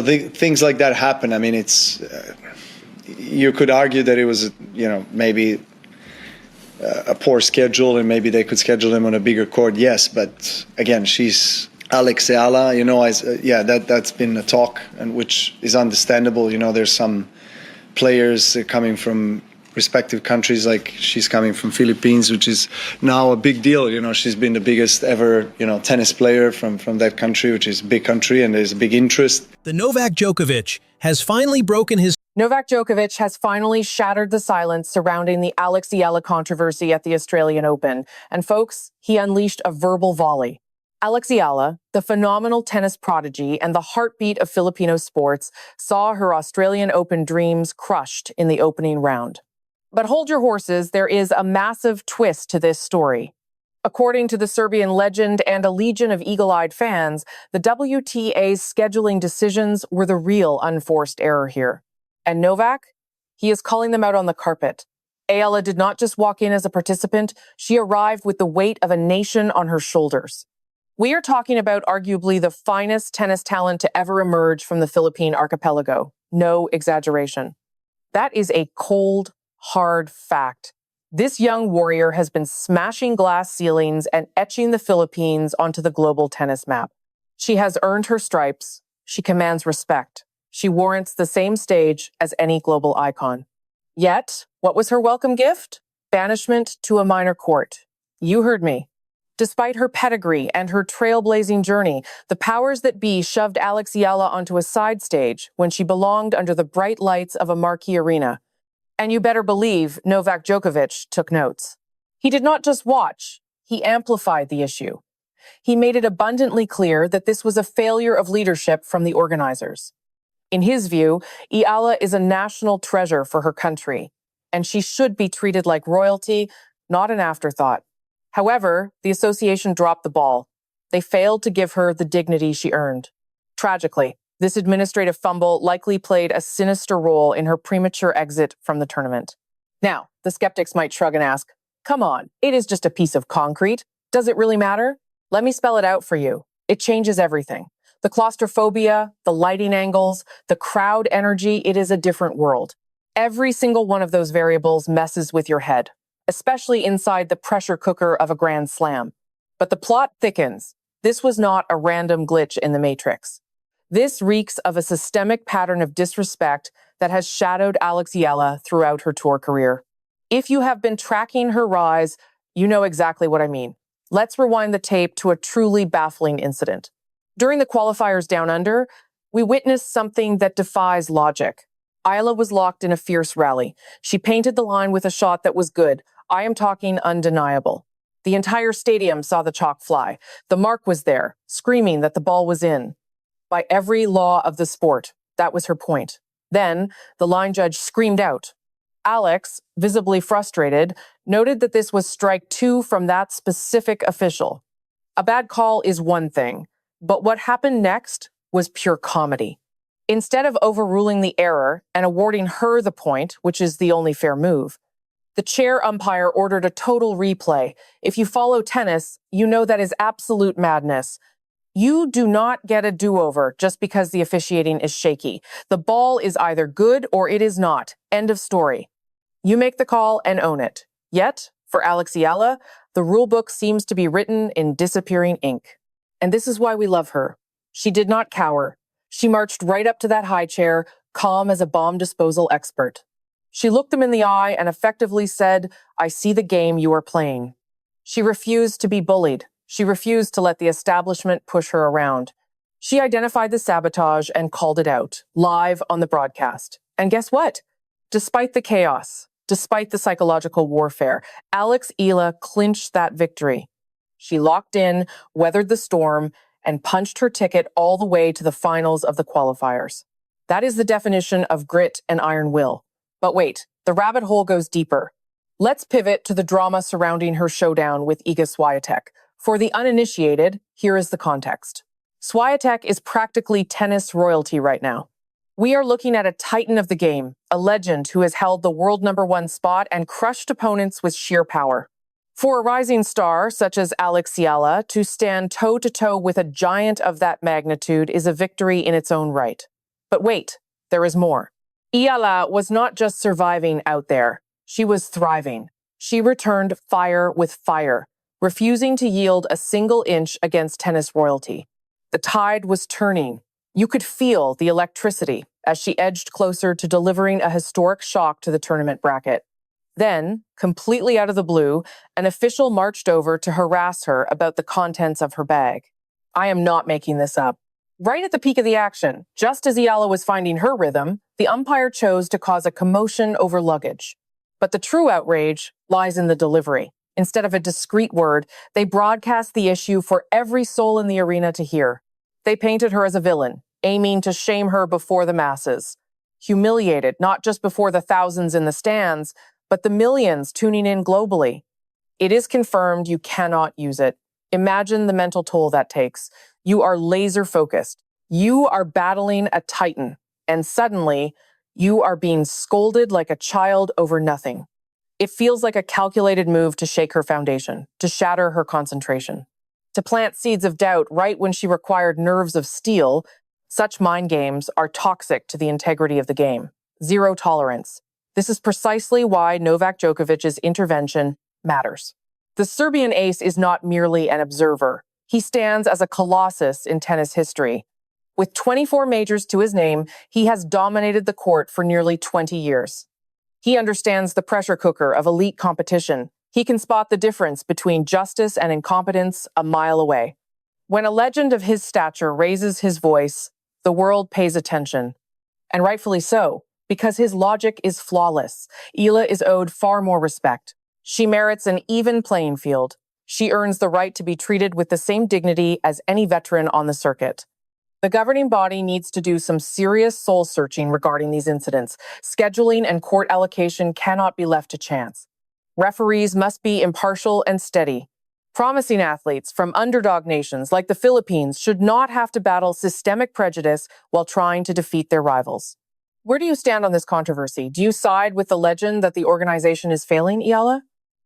Things like that happen. I mean, it's you could argue that it was, maybe a poor schedule, and maybe they could schedule him on a bigger court. Yes, but again, she's Alex Eala. That's been a talk, and which is understandable. There's some players coming from respective countries, like she's coming from Philippines, which is now a big deal. She's been the biggest ever, tennis player from that country, which is a big country, and there's a big interest. The Novak Djokovic has finally shattered the silence surrounding the Alex Eala controversy at the Australian Open. And folks, he unleashed a verbal volley. Alex Eala, the phenomenal tennis prodigy and the heartbeat of Filipino sports, saw her Australian Open dreams crushed in the opening round. But hold your horses, there is a massive twist to this story. According to the Serbian legend and a legion of eagle-eyed fans, the WTA'S scheduling decisions were the real unforced error here. And Novak? He is calling them out on the carpet. Eala did not just walk in as a participant, she arrived with the weight of a nation on her shoulders. We are talking about arguably the finest tennis talent to ever emerge from the Philippine archipelago. No exaggeration. That is a cold, hard fact. This young warrior has been smashing glass ceilings and etching the Philippines onto the global tennis map. She has earned her stripes. She commands respect. She warrants the same stage as any global icon. Yet, what was her welcome gift? Banishment to a minor court. You heard me. Despite her pedigree and her trailblazing journey, the powers that be shoved Alex Eala onto a side stage when she belonged under the bright lights of a marquee arena. And you better believe Novak Djokovic took notes. He did not just watch, he amplified the issue. He made it abundantly clear that this was a failure of leadership from the organizers. In his view, Eala is a national treasure for her country, and she should be treated like royalty, not an afterthought. However, the association dropped the ball. They failed to give her the dignity she earned. Tragically, this administrative fumble likely played a sinister role in her premature exit from the tournament. Now, the skeptics might shrug and ask, come on, it is just a piece of concrete. Does it really matter? Let me spell it out for you. It changes everything. The claustrophobia, the lighting angles, the crowd energy, it is a different world. Every single one of those variables messes with your head, especially inside the pressure cooker of a grand slam. But the plot thickens. This was not a random glitch in the matrix. This reeks of a systemic pattern of disrespect that has shadowed Alex Eala throughout her tour career. If you have been tracking her rise, you know exactly what I mean. Let's rewind the tape to a truly baffling incident. During the qualifiers down under, we witnessed something that defies logic. Eala was locked in a fierce rally. She painted the line with a shot that was good. I am talking undeniable. The entire stadium saw the chalk fly. The mark was there, screaming that the ball was in. By every law of the sport, that was her point. Then, the line judge screamed out. Alex, visibly frustrated, noted that this was strike 2 from that specific official. A bad call is one thing, but what happened next was pure comedy. Instead of overruling the error and awarding her the point, which is the only fair move, the chair umpire ordered a total replay. If you follow tennis, you know that is absolute madness. You do not get a do-over just because the officiating is shaky. The ball is either good or it is not. End of story. You make the call and own it. Yet, for Alex Eala, the rulebook seems to be written in disappearing ink. And this is why we love her. She did not cower. She marched right up to that high chair, calm as a bomb disposal expert. She looked them in the eye and effectively said, I see the game you are playing. She refused to be bullied. She refused to let the establishment push her around. She identified the sabotage and called it out, live on the broadcast. And guess what? Despite the chaos, despite the psychological warfare, Alex Eala clinched that victory. She locked in, weathered the storm, and punched her ticket all the way to the finals of the qualifiers. That is the definition of grit and iron will. But wait, the rabbit hole goes deeper. Let's pivot to the drama surrounding her showdown with Iga Świątek. For the uninitiated, here is the context. Świątek is practically tennis royalty right now. We are looking at a titan of the game, a legend who has held the world #1 spot and crushed opponents with sheer power. For a rising star such as Alex Eala to stand toe-to-toe with a giant of that magnitude is a victory in its own right. But wait, there is more. Eala was not just surviving out there. She was thriving. She returned fire with fire, refusing to yield a single inch against tennis royalty. The tide was turning. You could feel the electricity as she edged closer to delivering a historic shock to the tournament bracket. Then, completely out of the blue, an official marched over to harass her about the contents of her bag. I am not making this up. Right at the peak of the action, just as Eala was finding her rhythm, the umpire chose to cause a commotion over luggage. But the true outrage lies in the delivery. Instead of a discreet word, they broadcast the issue for every soul in the arena to hear. They painted her as a villain, aiming to shame her before the masses. Humiliated, not just before the thousands in the stands, but the millions tuning in globally. It is confirmed you cannot use it. Imagine the mental toll that takes. You are laser focused. You are battling a titan, and suddenly you are being scolded like a child over nothing. It feels like a calculated move to shake her foundation, to shatter her concentration, to plant seeds of doubt right when she required nerves of steel. Such mind games are toxic to the integrity of the game. Zero tolerance. This is precisely why Novak Djokovic's intervention matters. The Serbian ace is not merely an observer. He stands as a colossus in tennis history. With 24 majors to his name, he has dominated the court for nearly 20 years. He understands the pressure cooker of elite competition. He can spot the difference between justice and incompetence a mile away. When a legend of his stature raises his voice, the world pays attention. And rightfully so, because his logic is flawless. Eala is owed far more respect. She merits an even playing field. She earns the right to be treated with the same dignity as any veteran on the circuit. The governing body needs to do some serious soul-searching regarding these incidents. Scheduling and court allocation cannot be left to chance. Referees must be impartial and steady. Promising athletes from underdog nations like the Philippines should not have to battle systemic prejudice while trying to defeat their rivals. Where do you stand on this controversy? Do you side with the legend that the organization is failing, Eala?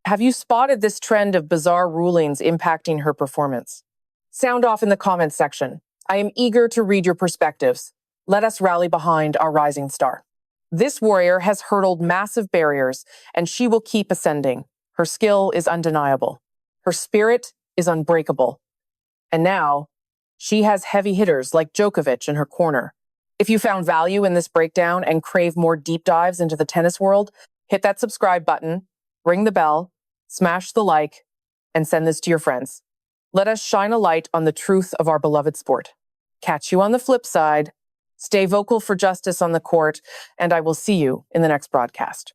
Have you spotted this trend of bizarre rulings impacting her performance? Sound off in the comments section. I am eager to read your perspectives. Let us rally behind our rising star. This warrior has hurdled massive barriers, and she will keep ascending. Her skill is undeniable. Her spirit is unbreakable. And now, she has heavy hitters like Djokovic in her corner. If you found value in this breakdown and crave more deep dives into the tennis world, hit that subscribe button, ring the bell, smash the like, and send this to your friends. Let us shine a light on the truth of our beloved sport. Catch you on the flip side. Stay vocal for justice on the court, and I will see you in the next broadcast.